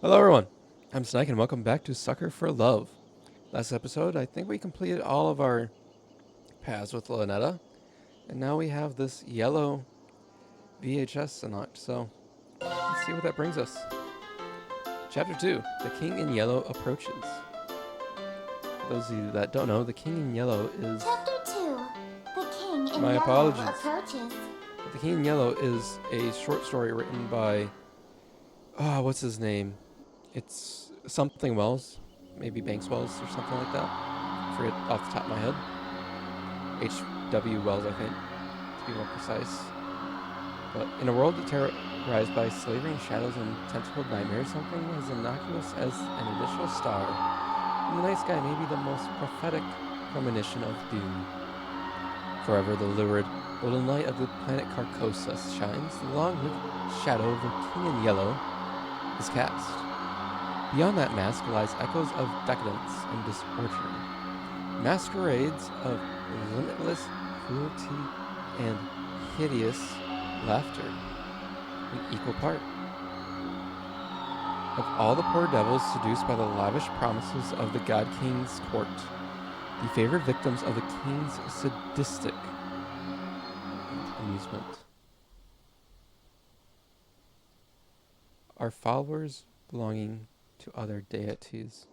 Hello, everyone. I'm Snike, and welcome back to Sucker for Love. Last episode, I think we completed all of our paths with Lynetta, and now we have this yellow VHS unlocked. So let's see what that brings us. Chapter 2: The King in Yellow Approaches. For those of you that don't know, the King in Yellow is. Chapter 2: The King in My Yellow apologies. approaches. The King in Yellow is a short story written by. What's his name? It's something Wells, maybe Banks Wells or something like that. I forget off the top of my head. H.W. Wells, I think, to be more precise. But in a world terrorized by slavery and shadows and tentacled nightmares, something as innocuous as an initial star in the night sky may be the most prophetic premonition of doom. Forever the lurid golden light of the planet Carcosa shines, the long-lived shadow of the King in Yellow is cast. Beyond that mask lies echoes of decadence and disorder, masquerades of limitless cruelty and hideous laughter in equal part. Of all the poor devils seduced by the lavish promises of the God King's court, the favored victims of the King's sadistic amusement are followers belonging to other deities.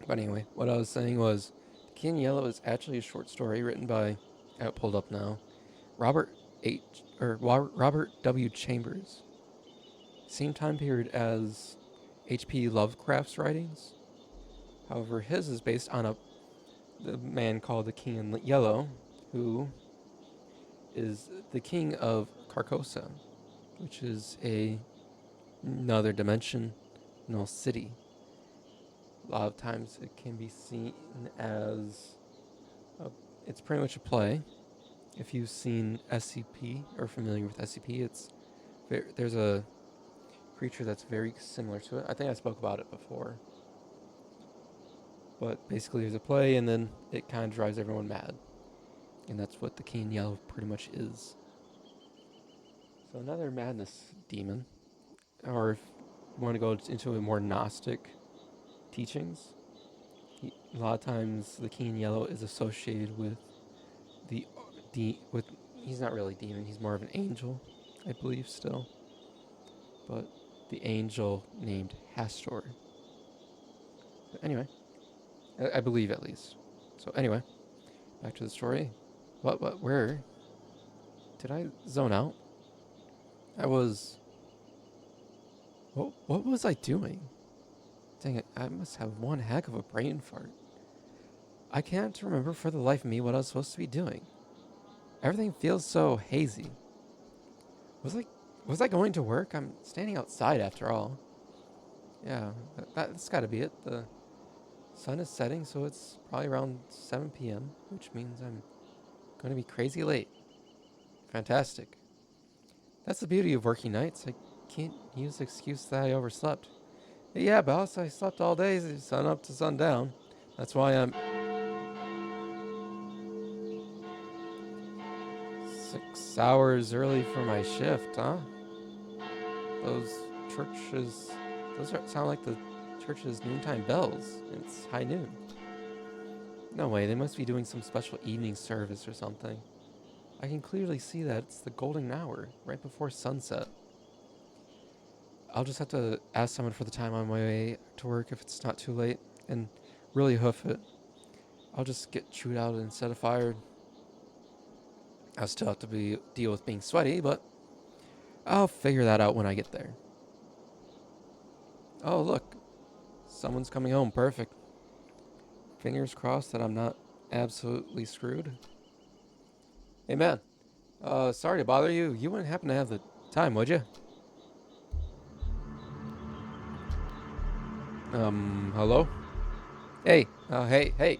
But anyway, what I was saying was, The King in Yellow is actually a short story written by, I have it pulled up now, Robert W. Chambers. Same time period as H.P. Lovecraft's writings. However, his is based on the man called the King in Yellow, who is the king of Carcosa, which is another dimensional city. A lot of times it can be seen as it's pretty much a play. If you've seen SCP or familiar with SCP, there's a creature that's very similar to it. I think I spoke about it before. But basically there's a play and then it kind of drives everyone mad. And that's what the King in Yellow pretty much is. So another madness demon, or if you want to go into a more Gnostic teachings, a lot of times the King in Yellow is associated with he's not really a demon, he's more of an angel, I believe still. But the angel named Hastor. But anyway, I believe at least. So anyway, back to the story. Where did I zone out? What was I doing? Dang it, I must have one heck of a brain fart. I can't remember for the life of me what I was supposed to be doing. Everything feels so hazy. Was I going to work? I'm standing outside after all. Yeah, that's gotta be it. The sun is setting, so it's probably around 7 p.m., which means I'm going to be crazy late. Fantastic. That's the beauty of working nights. I can't use the excuse that I overslept. Yeah, boss, I slept all day, sun up to sundown. That's why I'm 6 hours early for my shift, huh? Those sound like the church's noontime bells. It's high noon. No way, they must be doing some special evening service or something. I can clearly see that it's the golden hour, right before sunset. I'll just have to ask someone for the time on my way to work if it's not too late, and really hoof it. I'll just get chewed out instead of fired. I'll still have to deal with being sweaty, but I'll figure that out when I get there. Oh, look. Someone's coming home. Perfect. Fingers crossed that I'm not absolutely screwed. Hey, man. Sorry to bother you. You wouldn't happen to have the time, would you? Hello? Hey. Hey.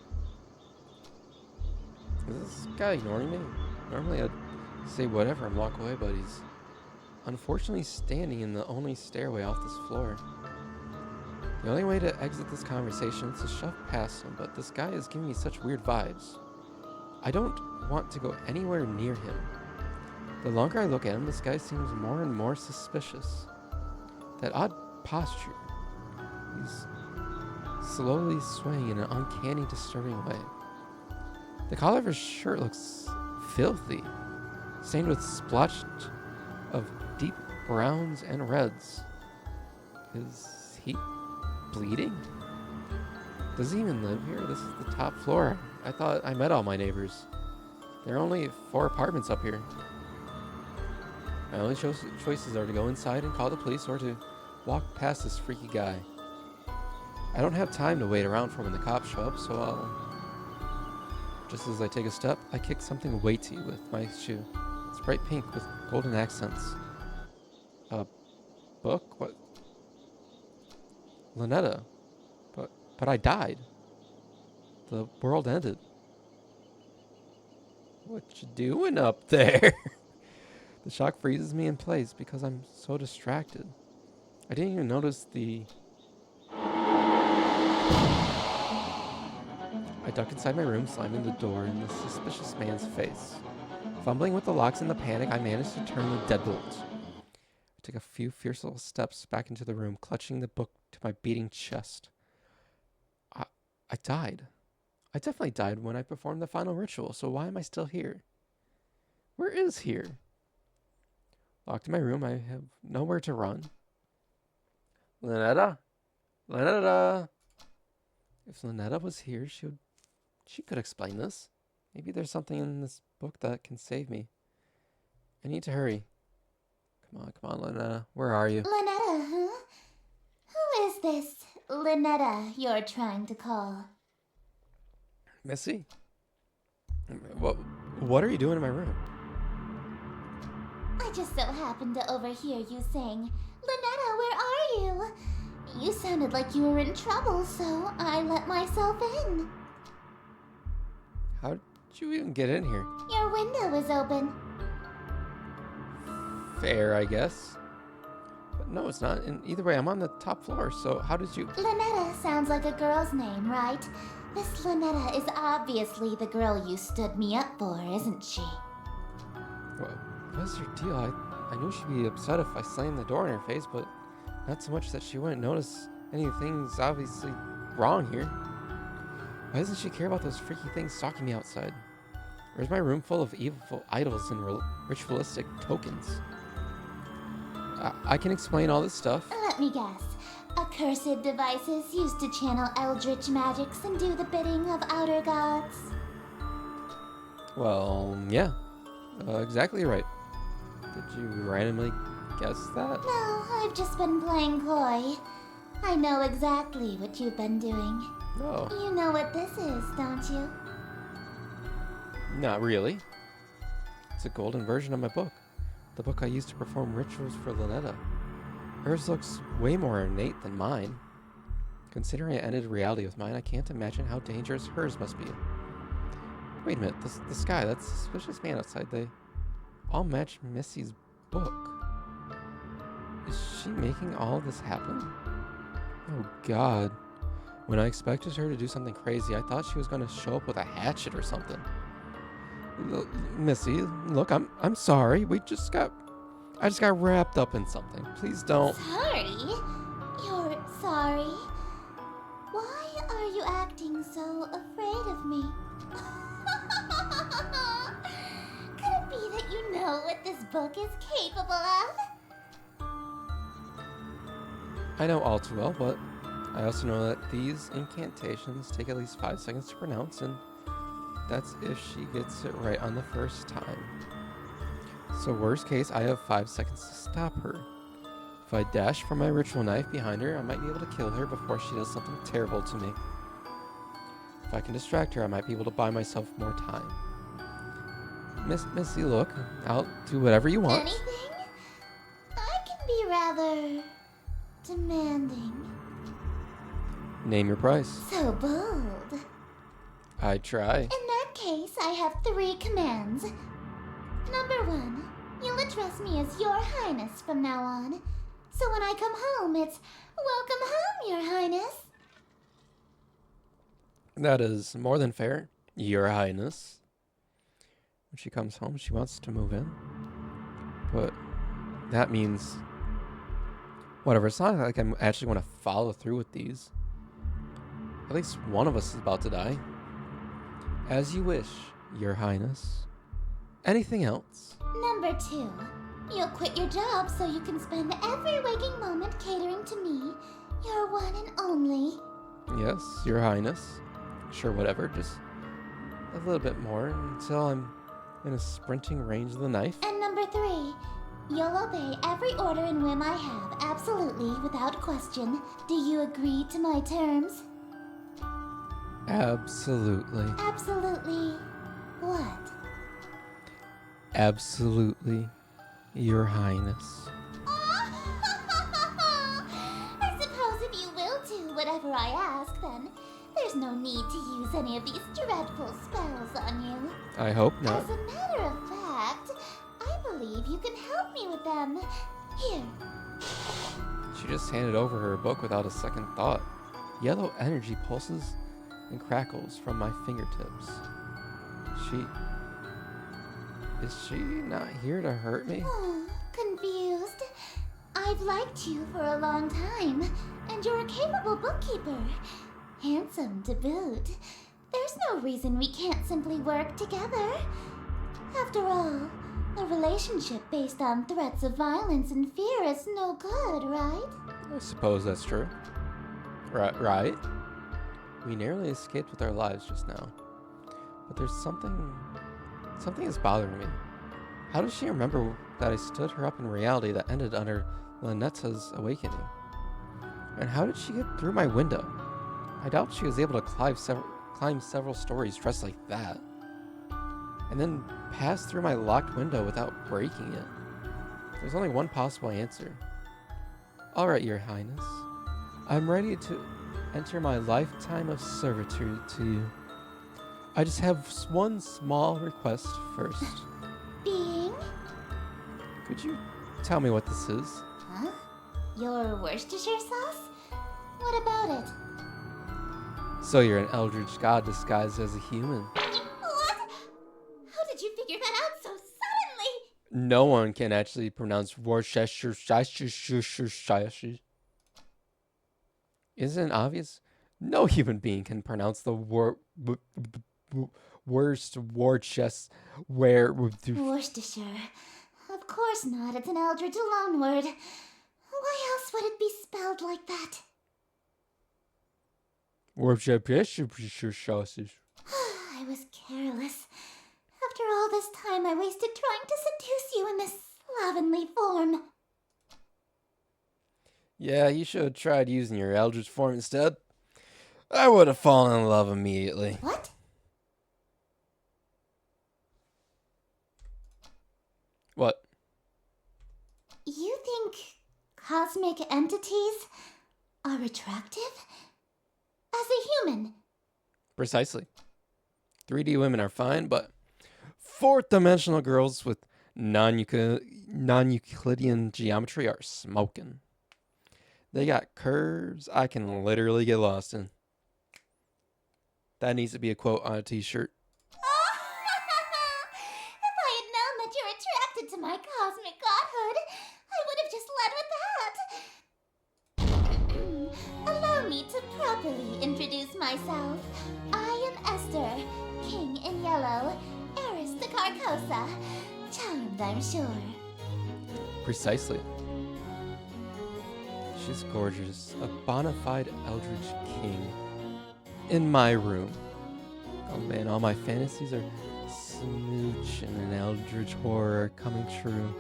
Is this guy ignoring me? Normally I'd say whatever and walk away, but he's unfortunately standing in the only stairway off this floor. The only way to exit this conversation is to shove past him, but this guy is giving me such weird vibes. I don't want to go anywhere near him. The longer I look at him, this guy seems more and more suspicious. That odd posture. He's slowly swaying in an uncanny, disturbing way. The collar of his shirt looks filthy, stained with splotches of deep browns and reds. Is he bleeding? Does he even live here? This is the top floor. I thought I met all my neighbors. There are only 4 apartments up here. My only choices are to go inside and call the police or to walk past this freaky guy. I don't have time to wait around for when the cops show up, so just as I take a step, I kick something weighty with my shoe. It's bright pink with golden accents. A book? What? Lynetta. But I died. The world ended. What you doing up there? The shock freezes me in place because I'm so distracted. I didn't even notice I duck inside my room, slamming the door in the suspicious man's face. Fumbling with the locks in the panic, I manage to turn the deadbolt. I take a few fearful steps back into the room, clutching the book to my beating chest. I died. I definitely died when I performed the final ritual, so why am I still here? Where is here? Locked in my room, I have nowhere to run. Lynetta? Lynetta! If Lynetta was here, she could explain this. Maybe there's something in this book that can save me. I need to hurry. Come on, Lynetta. Where are you? Lynetta, huh? Who is this Lynetta you're trying to call? Missy? What are you doing in my room? I just so happened to overhear you saying, Lynetta, where are you? You sounded like you were in trouble, so I let myself in. How did you even get in here? Your window was open. Fair, I guess. But no, it's not. And either way, I'm on the top floor, so how did you... Lynetta sounds like a girl's name, right? This Lynetta is obviously the girl you stood me up for, isn't she? What's your deal? I knew she'd be upset if I slammed the door in her face, but not so much that she wouldn't notice anything's obviously wrong here. Why doesn't she care about those freaky things stalking me outside? Where's my room full of evil idols and ritualistic tokens? I can explain all this stuff. Let me guess. Accursed devices used to channel Eldritch magics and do the bidding of outer gods. Well, yeah. Exactly right. Did you randomly guess that? No, I've just been playing coy. I know exactly what you've been doing. No. You know what this is, don't you? Not really. It's a golden version of my book. The book I used to perform rituals for Lynetta. Hers looks way more ornate than mine. Considering I ended reality with mine, I can't imagine how dangerous hers must be. Wait a minute, the sky, that suspicious man outside, they all match Missy's book. Is she making all this happen? Oh god. When I expected her to do something crazy, I thought she was going to show up with a hatchet or something. Missy, look, I'm sorry. I just got wrapped up in something. Please don't. Sorry? You're sorry? Why are you acting so afraid of me? Could it be that you know what this book is capable of? I know all too well, but I also know that these incantations take at least 5 seconds to pronounce, and that's if she gets it right on the first time. So worst case, I have 5 seconds to stop her. If I dash for my ritual knife behind her, I might be able to kill her before she does something terrible to me. If I can distract her, I might be able to buy myself more time. Missy, look, I'll do whatever you want. Anything? I can be rather demanding. Name your price. So bold. I try. In that case, I have 3 commands. Number 1, you'll address me as Your Highness from now on. So when I come home, it's welcome home, Your Highness. That is more than fair, Your Highness. When she comes home, she wants to move in. But that means Whatever, it's not like I'm actually going to follow through with these. At least one of us is about to die. As you wish, Your Highness. Anything else? Number 2. You'll quit your job so you can spend every waking moment catering to me, your one and only. Yes, Your Highness. Sure, whatever, just a little bit more until I'm in a sprinting range of the knife. And number 3. You'll obey every order and whim I have, absolutely, without question. Do you agree to my terms? Absolutely. Absolutely. What? Absolutely, Your Highness. I suppose if you will do whatever I ask, then there's no need to use any of these dreadful spells on you. I hope not. As a matter of fact, I believe you can help me with them. Here. She just handed over her book without a second thought. Yellow energy pulses and crackles from my fingertips. Is she not here to hurt me? Oh, confused. I've liked you for a long time, and you're a capable bookkeeper. Handsome to boot. There's no reason we can't simply work together. After all, a relationship based on threats of violence and fear is no good, right? I suppose that's true. Right? We narrowly escaped with our lives just now. But there's something is bothering me. How does she remember that I stood her up in reality that ended under Linetta's awakening? And how did she get through my window? I doubt she was able to climb several stories dressed like that. And then pass through my locked window without breaking it. There's only one possible answer. Alright, Your Highness. I'm ready to enter my lifetime of servitude to you. I just have one small request first. Being? Could you tell me what this is? Huh? Your Worcestershire sauce? What about it? So you're an Eldritch god disguised as a human. What? How did you figure that out so suddenly? No one can actually pronounce Worcestershire. Isn't it obvious? No human being can pronounce the worst Worcestershire. Worcestershire. Of course not. It's an Eldritch loanword. Why else would it be spelled like that? I was careless. After all this time I wasted trying to seduce you in this slovenly form. Yeah, you should have tried using your Eldritch form instead. I would have fallen in love immediately. What? What? You think cosmic entities are attractive? As a human? Precisely. 3D women are fine, but fourth dimensional girls with non-Euclidean geometry are smoking. They got curves I can literally get lost in. That needs to be a quote on a t-shirt. If I had known that you're attracted to my cosmic godhood, I would have just led with that. Allow me to properly introduce myself. I am Esther, King in Yellow, heiress to Carcosa. Charmed, I'm sure. Precisely. She's gorgeous, a bona fide Eldritch king. In my room. Oh man, all my fantasies are smooch and an Eldritch horror coming true.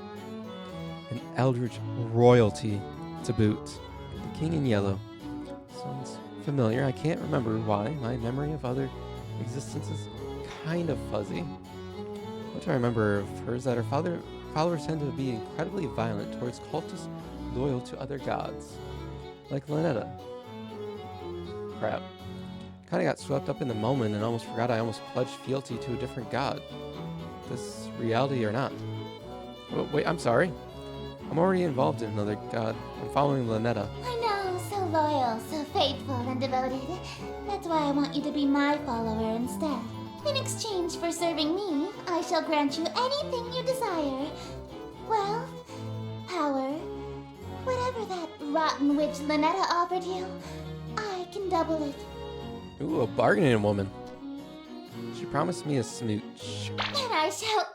An Eldritch royalty to boot. The King in Yellow. Sounds familiar. I can't remember why. My memory of other existence is kind of fuzzy. What do I remember of her is that her followers tend to be incredibly violent towards cultists loyal to other gods. Like Linetta. Crap. Kinda got swept up in the moment and almost forgot I almost pledged fealty to a different god. This reality or not. Oh, wait, I'm sorry. I'm already involved in another god. I'm following Linetta. I know, so loyal, so faithful and devoted. That's why I want you to be my follower instead. In exchange for serving me, I shall grant you anything you desire. Wealth, power, Whatever that rotten witch Lynetta offered you, I can double it. Ooh, a bargaining woman. She promised me a smooch. And I shall... What?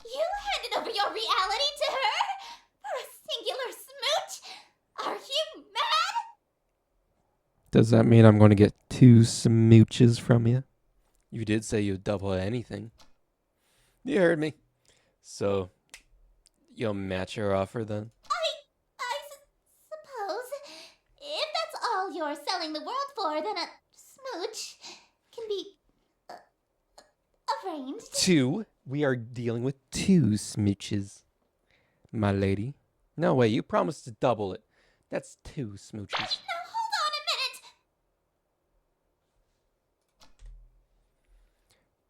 You handed over your reality to her? For a singular smooch? Are you mad? Does that mean I'm going to get 2 smooches from you? You did say you'd double anything. You heard me. So, you'll match your offer then? I suppose. If that's all you're selling the world for, then a smooch can be arranged. 2? We are dealing with 2 smooches, my lady. No way, you promised to double it. That's 2 smooches. Now hold on a minute.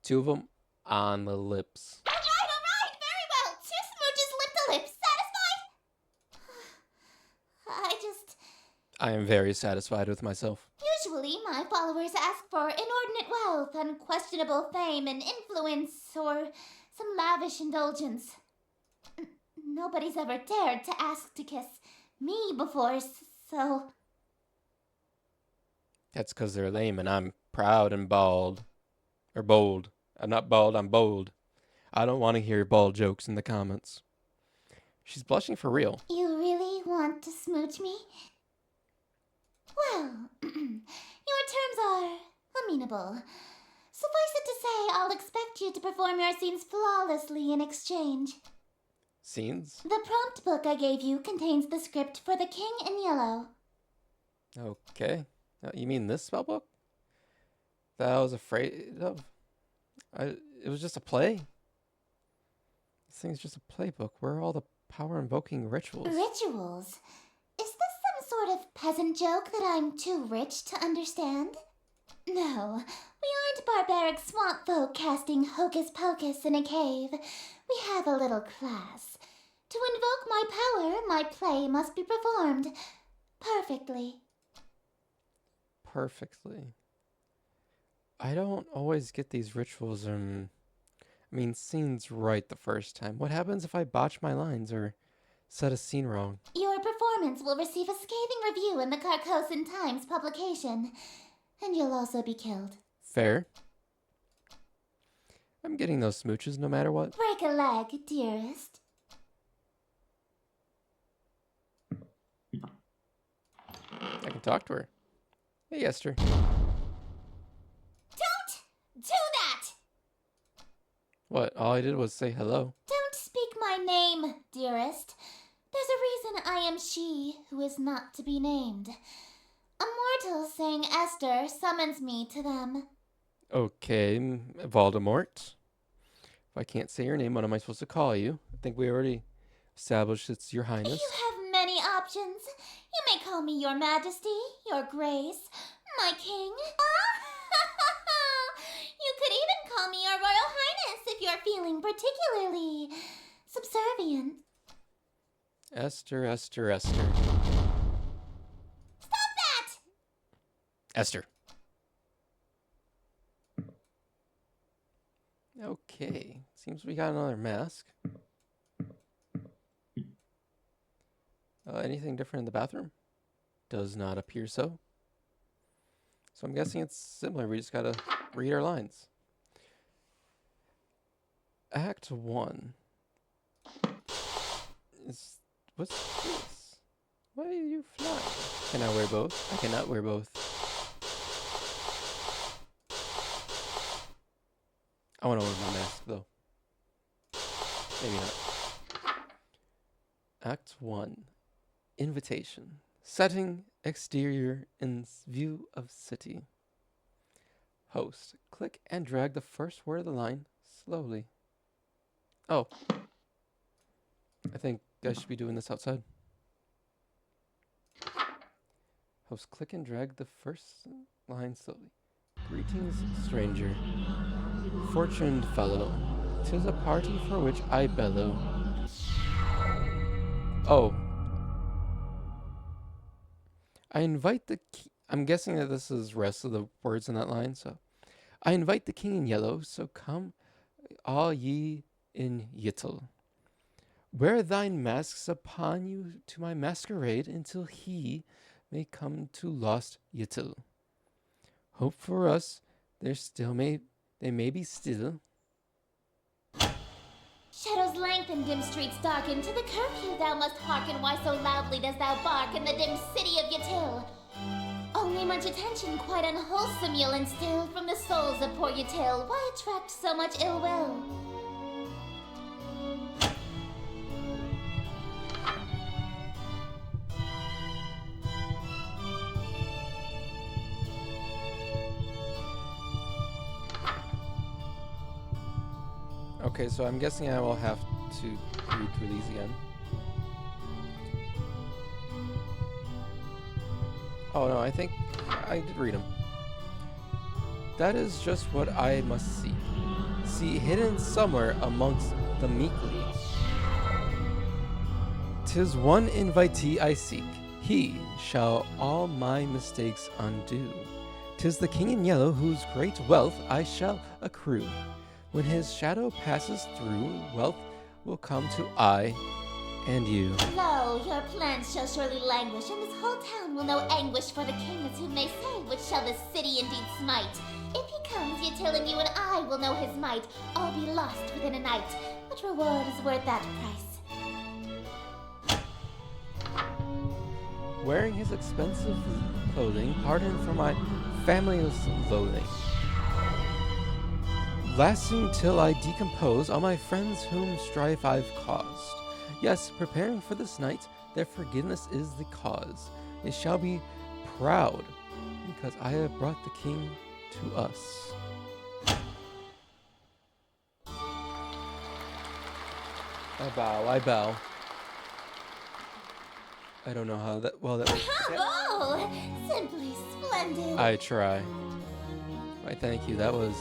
2 of them on the lips. All right, very well. 2 smooches lip to lip. Satisfied? I am very satisfied with myself. Usually, my followers ask for inordinate wealth, unquestionable fame, and influence, or some lavish indulgence. Nobody's ever dared to ask to kiss me before, so... That's because they're lame and I'm proud and bald. Or bold. I'm not bald, I'm bold. I don't want to hear bald jokes in the comments. She's blushing for real. You really want to smooch me? Well, your terms are amenable. Suffice it to say, I'll expect you to perform your scenes flawlessly in exchange. Scenes? The prompt book I gave you contains the script for The King in Yellow. Okay. You mean this spell book? That I was afraid of? It was just a play? This thing's just a playbook. Where are all the power-invoking rituals? Rituals? Is this some sort of peasant joke that I'm too rich to understand? No, we aren't barbaric swamp folk casting hocus pocus in a cave. We have a little class. To invoke my power, my play must be performed perfectly. Perfectly. I don't always get these rituals scenes right the first time. What happens if I botch my lines or said a scene wrong? Your performance will receive a scathing review in the Carcosan Times publication, and you'll also be killed. Fair. I'm getting those smooches no matter what. Break a leg, dearest. I can talk to her. Hey, Esther. Don't do that! What? All I did was say hello. Don't speak my name, dearest. There's a reason I am she who is not to be named. A mortal saying Esther summons me to them. Okay, Voldemort. If I can't say your name, what am I supposed to call you? I think we already established it's your highness. You have many options. You may call me your majesty, your grace, my king. You could even call me your royal highness if you're feeling particularly subservient. Esther. Stop that! Esther. Okay, seems we got another mask. Anything different in the bathroom? Does not appear so. So I'm guessing it's similar. We just gotta read our lines. Act 1. What's this? Why are you flying? Can I wear both? I cannot wear both. I want to wear my mask though. Maybe not. Act 1. Invitation. Setting, exterior, in view of city. Host. Click and drag the first word of the line slowly. Oh. I think I should be doing this outside. Host. Click and drag the first line slowly. Greetings, stranger. Fortuned fellow. 'Tis a party for which I bellow. Oh. I invite the I'm guessing that this is rest of the words in that line, so. I invite the king in yellow, so come all ye in Yittel. Wear thine masks upon you to my masquerade until he may come to lost Yittel. Hope for us, they may be still. Shadows lengthen, dim streets darken. To the curfew thou must hearken. Why so loudly dost thou bark in the dim city of Yattil? Only much attention, quite unwholesome, you'll instill from the souls of poor Yattil. Why attract so much ill will? Okay, so I'm guessing I will have to read through these again. Oh no, I think I did read them. That is just what I must see. See hidden somewhere amongst the meekly. 'Tis one invitee I seek. He shall all my mistakes undo. 'Tis the king in yellow whose great wealth I shall accrue. When his shadow passes through, wealth will come to I and you. Lo, your plans shall surely languish, and this whole town will know anguish for the king, as who may say, which shall this city indeed smite. If he comes, Yattil and you and I will know his might, all be lost within a night. What reward is worth that price? Wearing his expensive clothing, pardon for my family's loathing. Lasting till I decompose all my friends whom strife I've caused. Yes, preparing for this night, their forgiveness is the cause. They shall be proud, because I have brought the king to us. I bow. I don't know how that, well, that was... Bravo! Simply splendid. I try. I thank you, that was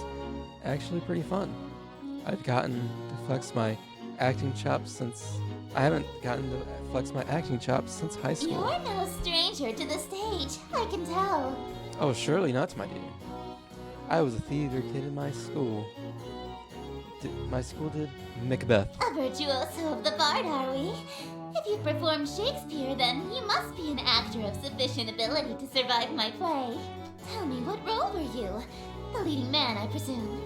actually pretty fun. I've gotten to flex my acting chops since... I haven't gotten to flex my acting chops since high school. You're no stranger to the stage, I can tell. Oh, surely not, my dear. I was a theater kid in my school. My school did Macbeth. A virtuoso of the bard, are we? If you've performed Shakespeare, then you must be an actor of sufficient ability to survive my play. Tell me, what role were you? The leading man, I presume.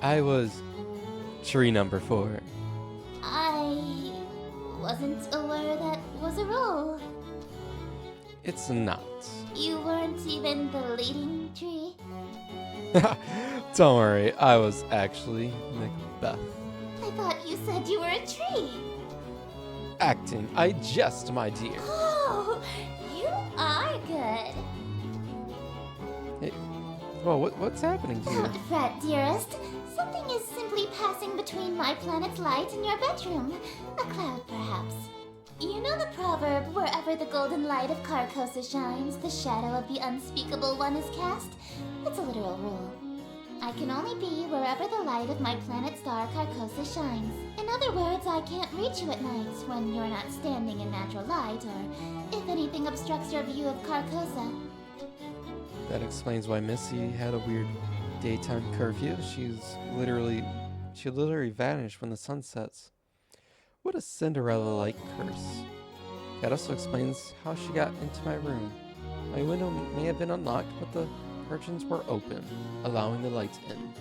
I was tree number 4. I wasn't aware that was a role. It's not. You weren't even the leading tree? Don't worry, I was actually Macbeth. I thought you said you were a tree. Acting, I jest, my dear. Oh, you are good. Hey, well, what's happening to you? Don't fret, dearest. Something is simply passing between my planet's light and your bedroom. A cloud, perhaps. You know the proverb, wherever the golden light of Carcosa shines, the shadow of the unspeakable one is cast? It's a literal rule. I can only be wherever the light of my planet star Carcosa shines. In other words, I can't reach you at night when you're not standing in natural light, or if anything obstructs your view of Carcosa. That explains why Missy had a weird daytime curfew. She literally vanished when the sun sets. What a Cinderella-like curse. That also explains how she got into my room. My window may have been unlocked, but the curtains were open, allowing the light in.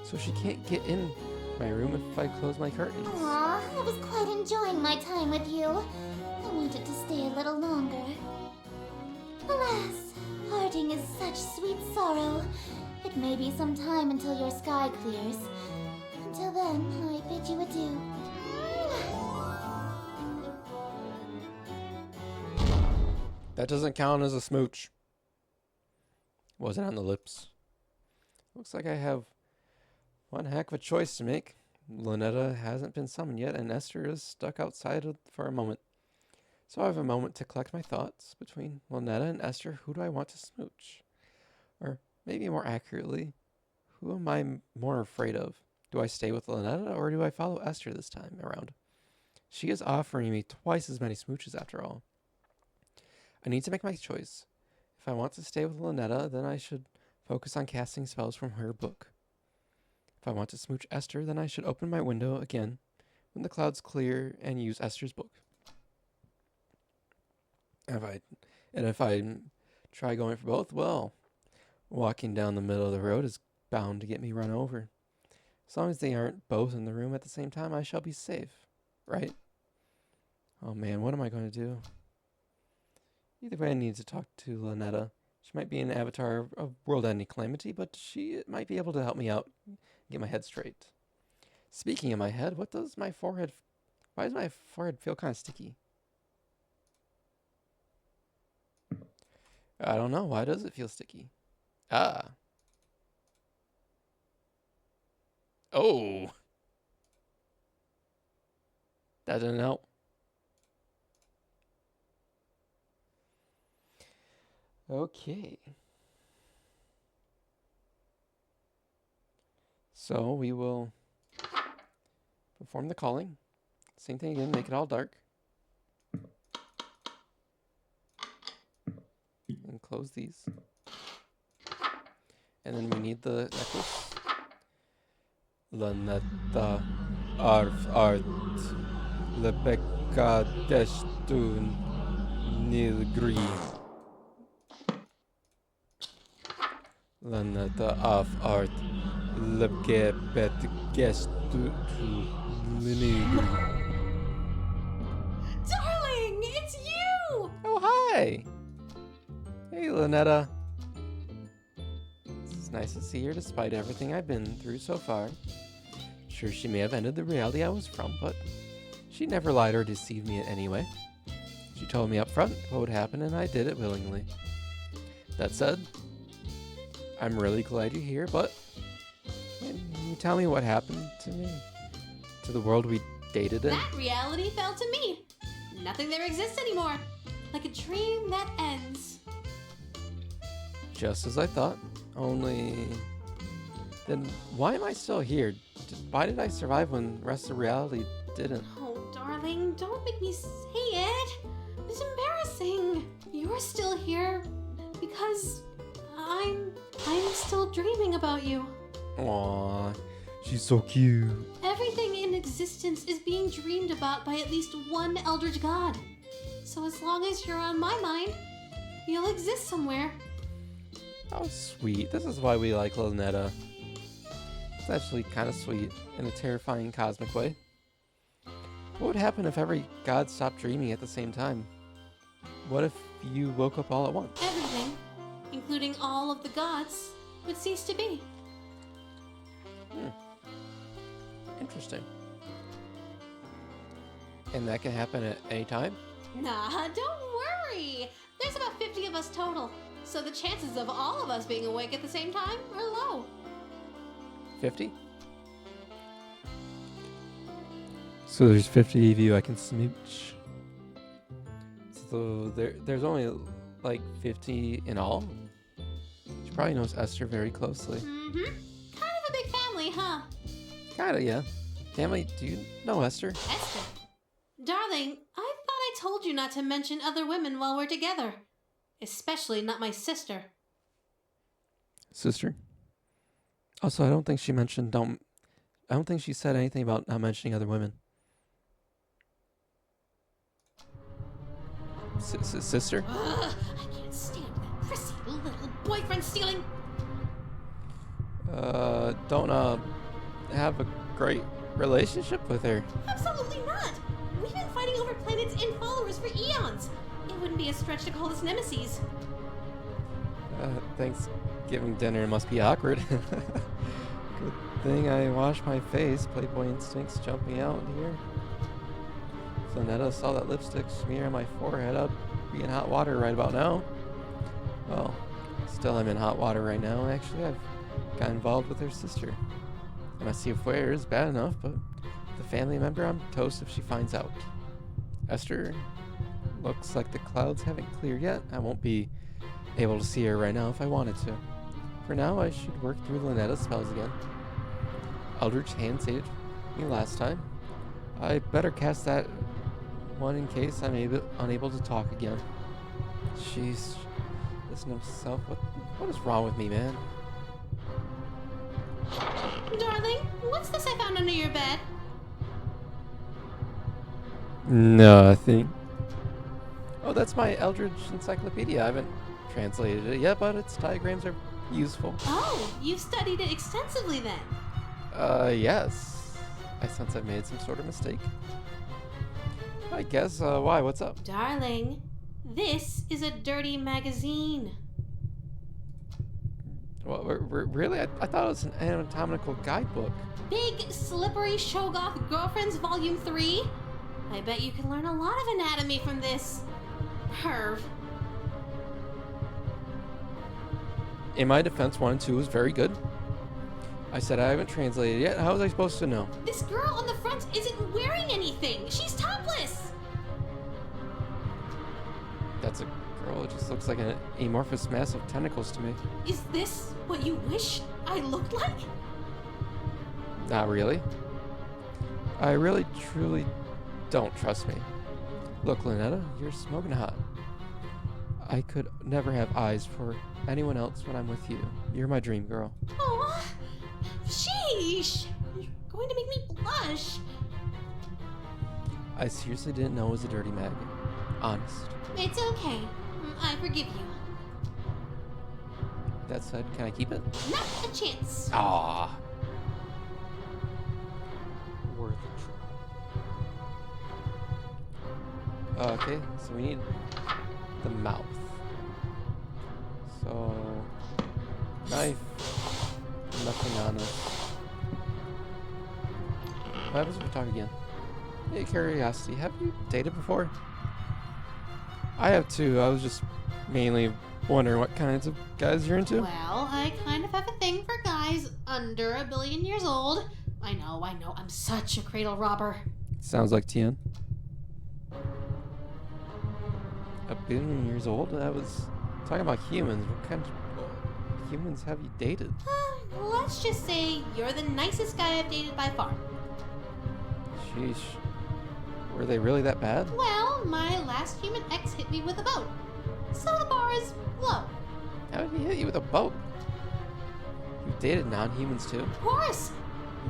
So she can't get in my room if I close my curtains. Aw, I was quite enjoying my time with you. I wanted to stay a little longer. Alas, parting is such sweet sorrow. It may be some time until your sky clears. Until then, I bid you adieu. That doesn't count as a smooch. Was it on the lips? Looks like I have one heck of a choice to make. Lynetta hasn't been summoned yet, and Esther is stuck outside for a moment. So I have a moment to collect my thoughts. Between Lynetta and Esther, who do I want to smooch? Or maybe more accurately, who am I more afraid of? Do I stay with Lynetta, or do I follow Esther this time around? She is offering me twice as many smooches after all. I need to make my choice. If I want to stay with Lynetta, then I should focus on casting spells from her book. If I want to smooch Esther, then I should open my window again when the clouds clear and use Esther's book. And if I try going for both, well, walking down the middle of the road is bound to get me run over. As long as they aren't both in the room at the same time, I shall be safe, right? Oh man, what am I going to do? Either way, I need to talk to Lynetta. She might be an avatar of world-ending calamity, but she might be able to help me out, get my head straight. Speaking of my head, why does my forehead feel kind of sticky? I don't know. Why does it feel sticky? Ah. Oh. That didn't help. Okay. So we will perform the calling. Same thing again, make it all dark. And close these. And then we need the necklace. Lanetta arf art lepeka destun nilgri. Lanetta arf art lepke gestu nilgri. Darling, it's you! Oh, hi! Hey, Lynetta. It's nice to see her despite everything I've been through so far. Sure, she may have ended the reality I was from, but she never lied or deceived me in any way. She told me up front what would happen, and I did it willingly. That said, I'm really glad you're here, but can you tell me what happened to me? To the world we dated in? That reality fell to me. Nothing there exists anymore. Like a dream that ends. Just as I thought. Only... Then why am I still here? Why did I survive when the rest of reality didn't? Oh, darling, don't make me say it. It's embarrassing. You're still here because I'm still dreaming about you. Aww, she's so cute. Everything in existence is being dreamed about by at least one Eldritch god. So as long as you're on my mind, you'll exist somewhere. Oh, sweet. This is why we like Lynetta. It's actually kind of sweet in a terrifying cosmic way. What would happen if every god stopped dreaming at the same time? What if you woke up all at once? Everything, including all of the gods, would cease to be. Interesting. And that can happen at any time? Nah, don't worry. There's about 50 of us total, so the chances of all of us being awake at the same time are low. 50? So there's 50 of you I can smooch. So there's only like 50 in all? She probably knows Esther very closely. Mm-hmm. Kind of a big family, huh? Kinda, yeah. Family, do you know Esther? Esther. Darling, I thought I told you not to mention other women while we're together. Especially not my sister. Sister? Also, I don't think she said anything about not mentioning other women. Sister? Ugh, I can't stand that prissy little boyfriend stealing. Don't have a great relationship with her. Absolutely not. We've been fighting over planets and followers for eons. It wouldn't be a stretch to call us nemesis. Thanksgiving dinner must be awkward. Good thing I washed my face. Playboy instincts jumping out here. Lynetta saw that lipstick smear on my forehead. I'd be in hot water right about now. Well, still I'm in hot water right now. Actually, I've got involved with her sister. And my see affair is bad enough, but the family member, I'm toast if she finds out. Esther, looks like the clouds haven't cleared yet. I won't be able to see her right now if I wanted to. For now, I should work through Lynetta's spells again. Eldritch hand saved me last time. I better cast that one in case I'm unable to talk again. Jeez, listen to himself. What is wrong with me, man? Darling, what's this I found under your bed? Nothing. Oh, that's my Eldritch encyclopedia. I haven't translated it yet, but its diagrams are useful. Oh, you've studied it extensively then. Yes. I sense I've made some sort of mistake. I guess, why? What's up? Darling, this is a dirty magazine. Well, really? I thought it was an anatomical guidebook. Big, slippery Shoggoth Girlfriends Volume 3? I bet you can learn a lot of anatomy from this. Perv. In my defense, 1 and 2 was very good. I said I haven't translated yet. How was I supposed to know? This girl on the front isn't wearing anything. She's topless. That's a girl. It just looks like an amorphous mass of tentacles to me. Is this what you wish I looked like? Not really. I really, truly don't trust me. Look, Lynetta, you're smoking hot. I could never have eyes for anyone else when I'm with you. You're my dream girl. Oh, sheesh. You're going to make me blush. I seriously didn't know it was a dirty mag. Honest. It's okay. I forgive you. That said, can I keep it? Not a chance. Ah. Worth a try. Okay, so we need the mouth. So, knife. Nothing on it. What happens if we talk again? Hey, curiosity, have you dated before? I have too. I was just mainly wondering what kinds of guys you're into. Well, I kind of have a thing for guys under 1 billion years old. I know, I'm such a cradle robber. Sounds like Tien. 1 billion years old? I was talking about humans. What kind of humans have you dated? Let's just say you're the nicest guy I've dated by far. Sheesh. Were they really that bad? Well, my last human ex hit me with a boat. So the bar is low. How did he hit you with a boat? You dated non-humans too? Of course!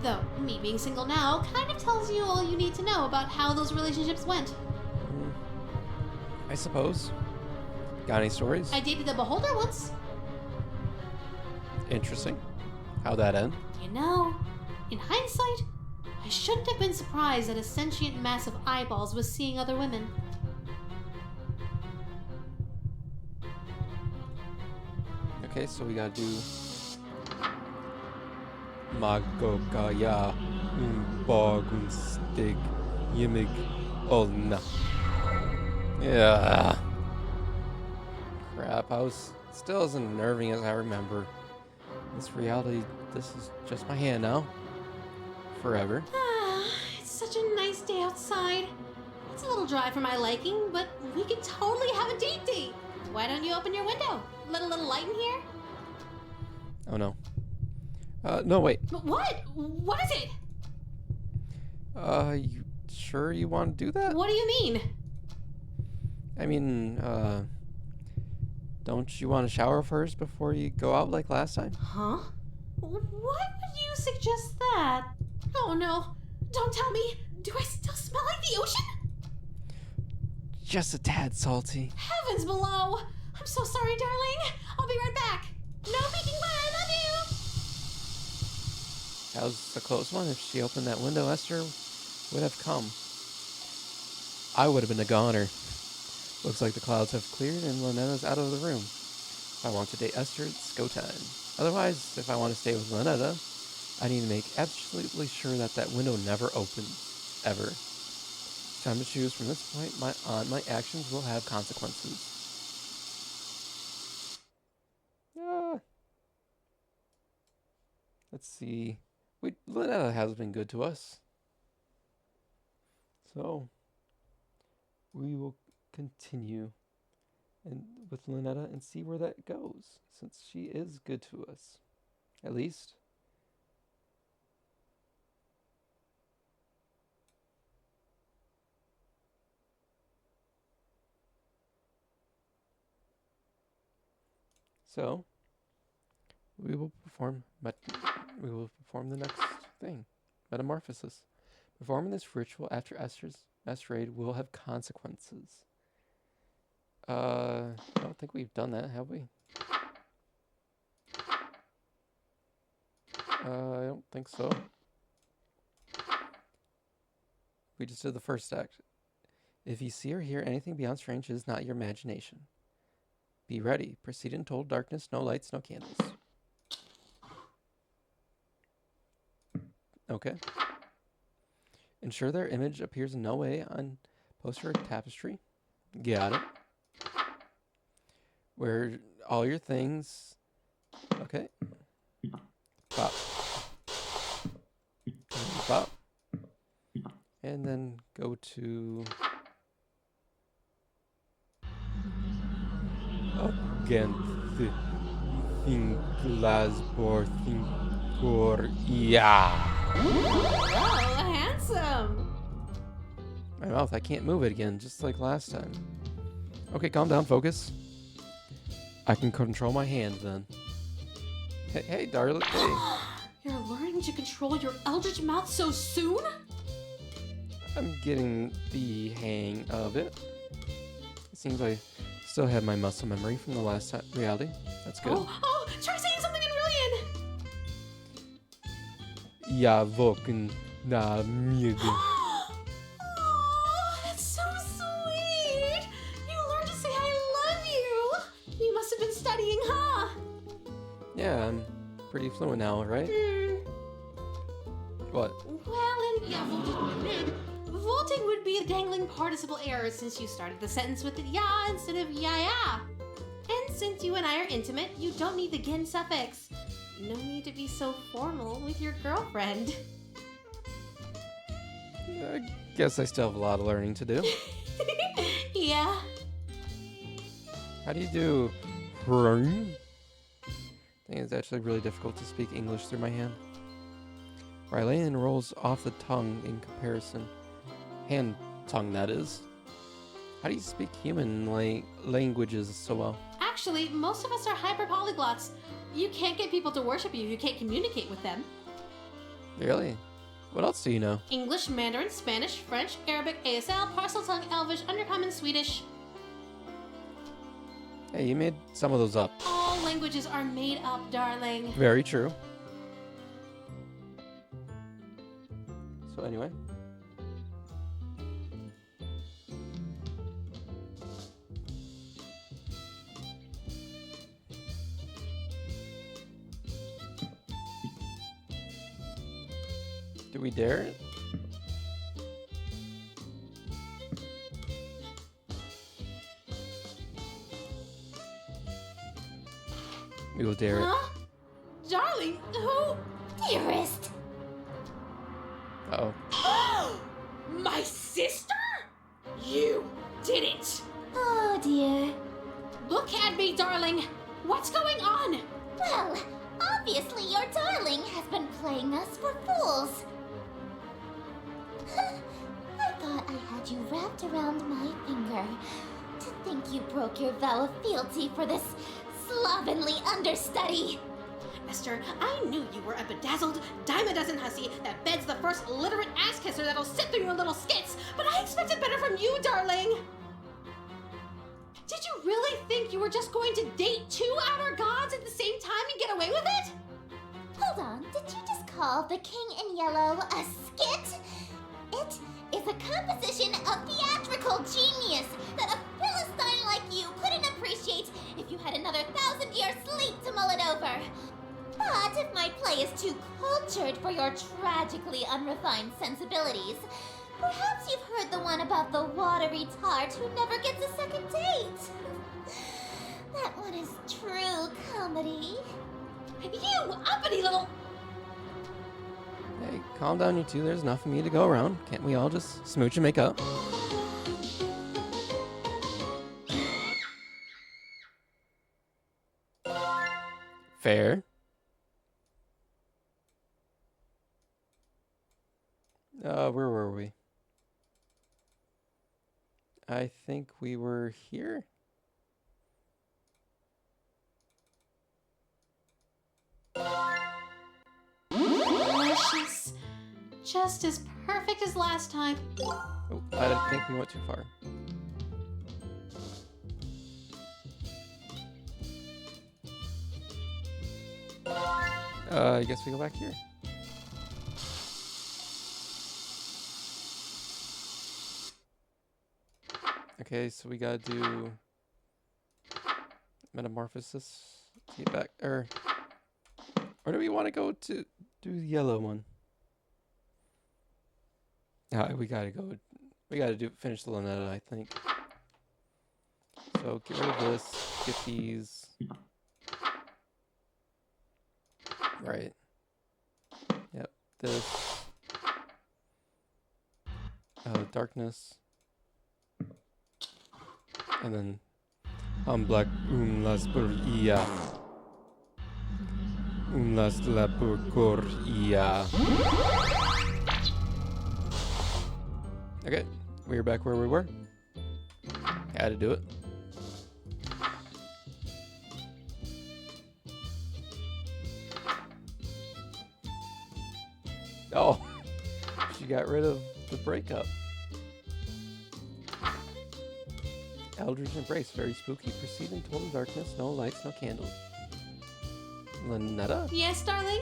Though, me being single now kind of tells you all you need to know about how those relationships went. I suppose. Got any stories? I dated a beholder once. Interesting. How'd that end? You know, in hindsight, I shouldn't have been surprised that a sentient mass of eyeballs was seeing other women. Okay, so we gotta do Magokaya Bagunstig Yimig Olna. Yeah. Crap, I was still as unnerving as I remember. In this reality, this is just my hand now. Forever. It's such a nice day outside. It's a little dry for my liking, but we could totally have a date. Why don't you open your window? Let a little light in here? Oh no. No, wait. But what? What is it? You sure you want to do that? What do you mean? I mean, don't you want to shower first before you go out like last time? Huh? Why would you suggest that? Oh no. Don't tell me. Do I still smell like the ocean? Just a tad salty. Heavens below. I'm so sorry, darling. I'll be right back. No peeking, but I love you. That was a close one. If she opened that window, Esther would have come. I would have been a goner. Looks like the clouds have cleared and Lynetta's out of the room. If I want to date Esther, it's go time. Otherwise, if I want to stay with Lynetta, I need to make absolutely sure that that window never opens. Ever. It's time to choose. From this point on, my actions will have consequences. Let's see. Lynetta has been good to us. So, we will continue with Lynetta and see where that goes, since she is good to us. At least. So, we will perform the next thing, metamorphosis. Performing this ritual after Esther's raid will have consequences. I don't think we've done that, have we? I don't think so. We just did the first act. If you see or hear anything beyond strange, it is not your imagination. Be ready. Proceed in total darkness, no lights, no candles. Okay. Ensure their image appears in no way on poster or tapestry. Got it. Where all your things. Okay. Pop. And pop. And then go to. Again. Yeah. Oh, handsome. My mouth, I can't move it again, just like last time. Okay, calm down, focus. I can control my hand then. Hey, darling. Hey. You're learning to control your eldritch mouth so soon? I'm getting the hang of it. It seems I still have my muscle memory from the last reality. That's good. Oh, try saying something in Brilliant! Ja, woken na mir. Oh, that's so sweet! You learned to say I love you! You must have been studying, huh? Yeah, I'm pretty fluent now, right? What? Well, and yeah, vaulting would be a dangling participle error since you started the sentence with ya instead of ya. And since you and I are intimate, you don't need the gin suffix. No need to be so formal with your girlfriend. I guess I still have a lot of learning to do. Yeah. How do you do? I think it's actually really difficult to speak English through my hand. Rylanian rolls off the tongue in comparison. Hand tongue, that is. How do you speak human languages so well? Actually, most of us are hyper-polyglots. You can't get people to worship you if you can't communicate with them. Really? What else do you know? English, Mandarin, Spanish, French, Arabic, ASL, Parseltongue, Elvish, Undercommon, Swedish. Hey, you made some of those up. All languages are made up, darling. Very true. So anyway. Do we dare it? We will dare it. Huh? Darling, who? Dearest! Uh-oh. My sister? You did it! Oh dear. Look at me, darling! What's going on? Well, obviously your darling has been playing us for fools. I thought I had you wrapped around my finger. To think you broke your vow of fealty for this slovenly understudy. Esther, I knew you were a bedazzled, dime-a-dozen hussy that beds the first literate ass-kisser that'll sit through your little skits, but I expected better from you, darling! Did you really think you were just going to date two outer gods at the same time and get away with it? Hold on, did you just call the King in Yellow a skit? It is a composition of theatrical genius that a Philistine like you couldn't appreciate if you had another 1,000-year sleep to mull it over. But if my play is too cultured for your tragically unrefined sensibilities, perhaps you've heard the one about the watery tart who never gets a second date. That one is true comedy. You uppity little... Hey, calm down, you two. There's enough of me to go around. Can't we all just smooch and make up? Fair. Where were we? I think we were here. just as perfect as last time. Oh, I think we went too far. I guess we go back here. Okay, so we gotta do metamorphosis to get back, or do we want to go to do the yellow one? We gotta go. We gotta finish the Lynetta, I think. So get rid of this. Get these. Right. Yep. This. Darkness. And then Black las por ia. Las la por cor ia. Okay, we're back where we were. Had to do it. Oh, she got rid of the breakup. Eldritch embrace, very spooky. Proceed in total darkness, no lights, no candles. Lynetta? Yes, darling?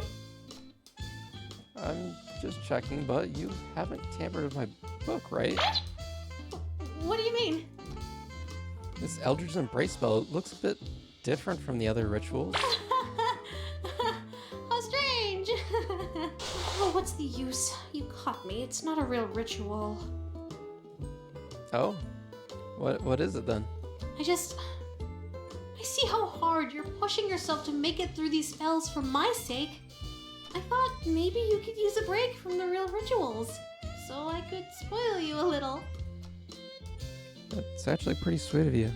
I'm just checking, but you haven't tampered with my book, right? What do you mean? This Eldritch embrace spell looks a bit different from the other rituals. How strange! Oh, what's the use? You caught me. It's not a real ritual. Oh? What is it then? I see how hard you're pushing yourself to make it through these spells for my sake. I thought maybe you could use a break from the real rituals, so I could spoil you a little. That's actually pretty sweet of you,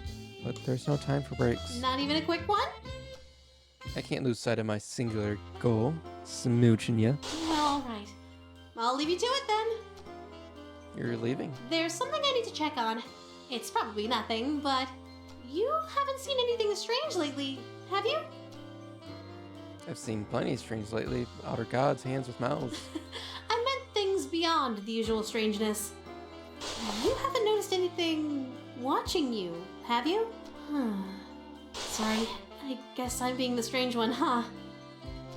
but there's no time for breaks. Not even a quick one? I can't lose sight of my singular goal, smooching you. Well, alright. I'll leave you to it then. You're leaving? There's something I need to check on. It's probably nothing, but you haven't seen anything strange lately, have you? I've seen plenty of strange lately. Outer gods, hands with mouths. I meant things beyond the usual strangeness. You haven't noticed anything watching you, have you? Sorry, I guess I'm being the strange one, huh?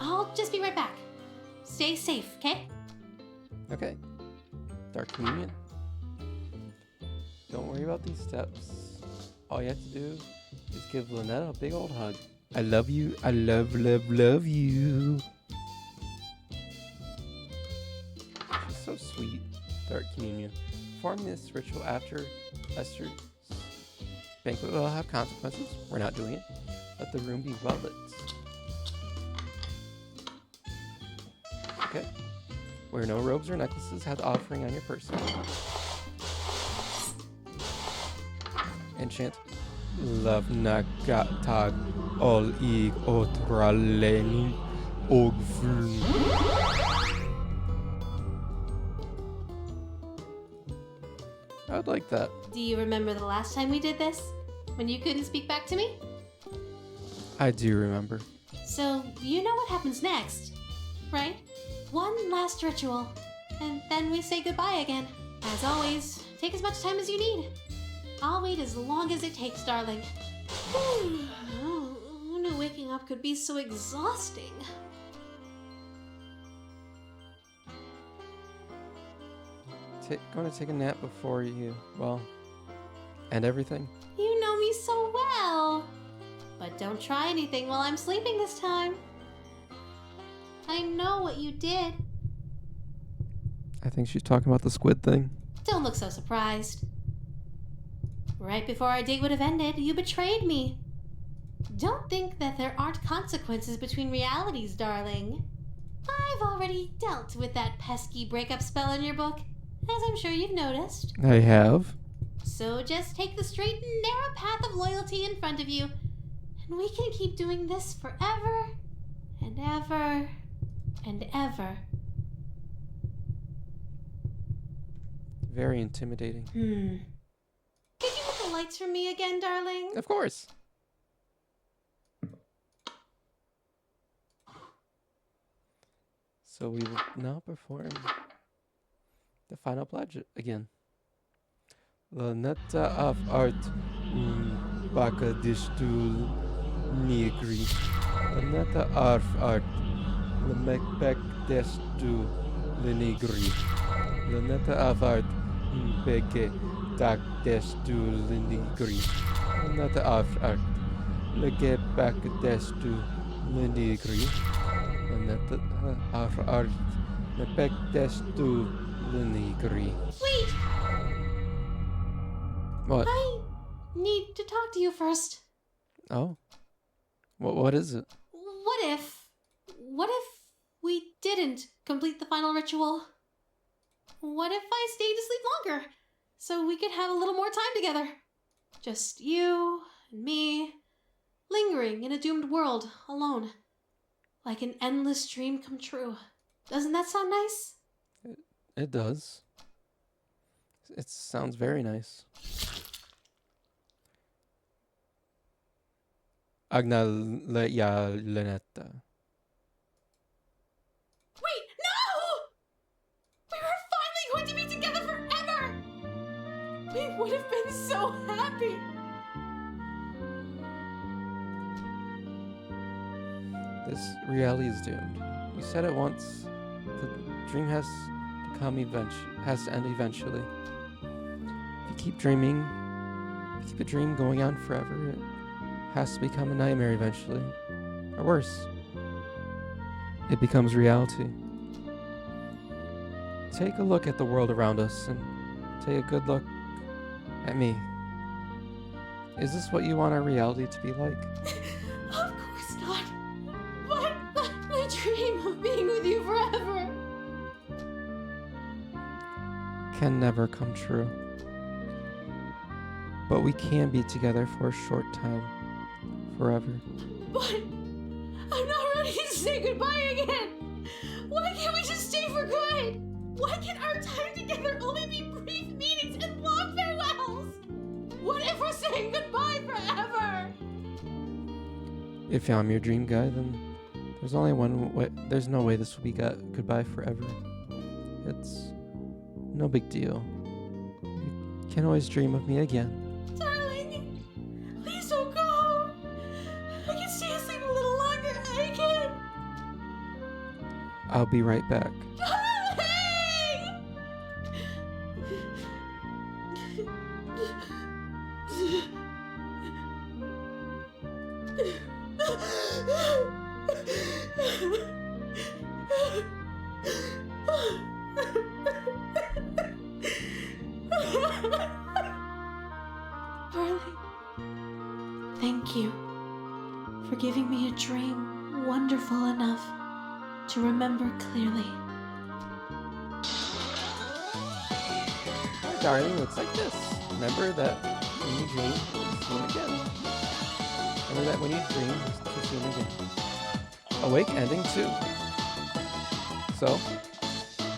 I'll just be right back. Stay safe, okay? Okay. Dark Communion. Don't worry about these steps. All you have to do is give Lynetta a big old hug. I love you. I love you. She's so sweet. Dark Communion. Performing this ritual after Esther's banquet will have consequences. We're not doing it. Let the room be well lit. Okay. Wear no robes or necklaces. Have the offering on your person. Enchant. Love nagatag all ig otraleni ogvln. I'd like that. Do you remember the last time we did this? When you couldn't speak back to me? I do remember. So, you know what happens next, right? One last ritual, and then we say goodbye again. As always, take as much time as you need. I'll wait as long as it takes, darling. Who knew waking up could be so exhausting? Going to take a nap before you, well, end everything. You know me so well. But don't try anything while I'm sleeping this time. I know what you did. I think she's talking about the squid thing. Don't look so surprised. Right before our date would have ended, you betrayed me. Don't think that there aren't consequences between realities, darling. I've already dealt with that pesky breakup spell in your book, as I'm sure you've noticed. I have. So just take the straight and narrow path of loyalty in front of you, and we can keep doing this forever and ever and ever. Very intimidating. Could you hit the lights for me again, darling? Of course. So we will now perform The final pledge again. Laneta of art baka distul negri. Laneta of art lemekbek destu lenegri. Laneta of art beke tak destu lenegri. Laneta of art legebek destu lenegri. Laneta of art lepek destu lenegri. Wait! What? I need to talk to you first. Oh. What is it? What if we didn't complete the final ritual? What if I stayed to sleep longer so we could have a little more time together? Just you and me, lingering in a doomed world alone, like an endless dream come true. Doesn't that sound nice? It does. It sounds very nice. Agnalia Lenetta. Wait, no! We were finally going to be together forever! We would have been so happy! This reality is doomed. You said it once. The dream has to come has to end eventually. If you keep dreaming, if you keep a dream going on forever, it has to become a nightmare eventually. Or worse, it becomes reality. Take a look at the world around us and take a good look at me. Is this what you want our reality to be like? Of course not. But my dream of being with you forever. Can never come true. But we can be together for a short time. Forever. But I'm not ready to say goodbye again. Why can't we just stay for good? Why can't our time together only be brief meetings and long farewells? What if we're saying goodbye forever? If I'm your dream guy, then there's only one way. There's no way this will be goodbye forever. It's no big deal. You can always dream of me again. Darling, please don't go. I can stay asleep a little longer. I can. I'll be right back. Darling! Darling, thank you for giving me a dream wonderful enough to remember clearly. Hi, darling, looks like this. Remember that when you dream, you see him again. Remember that when you dream, you see him again. Awake ending 2. So,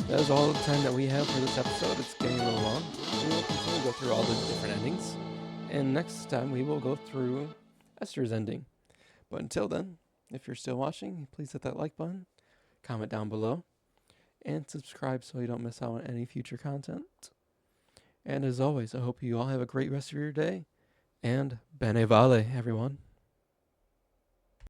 that is all the time that we have for this episode. It's getting a little long. We will continue to go through all the different endings. And next time we will go through Esther's ending. But until then, if you're still watching, please hit that like button, comment down below, and subscribe so you don't miss out on any future content. And as always, I hope you all have a great rest of your day. And bene vale, everyone.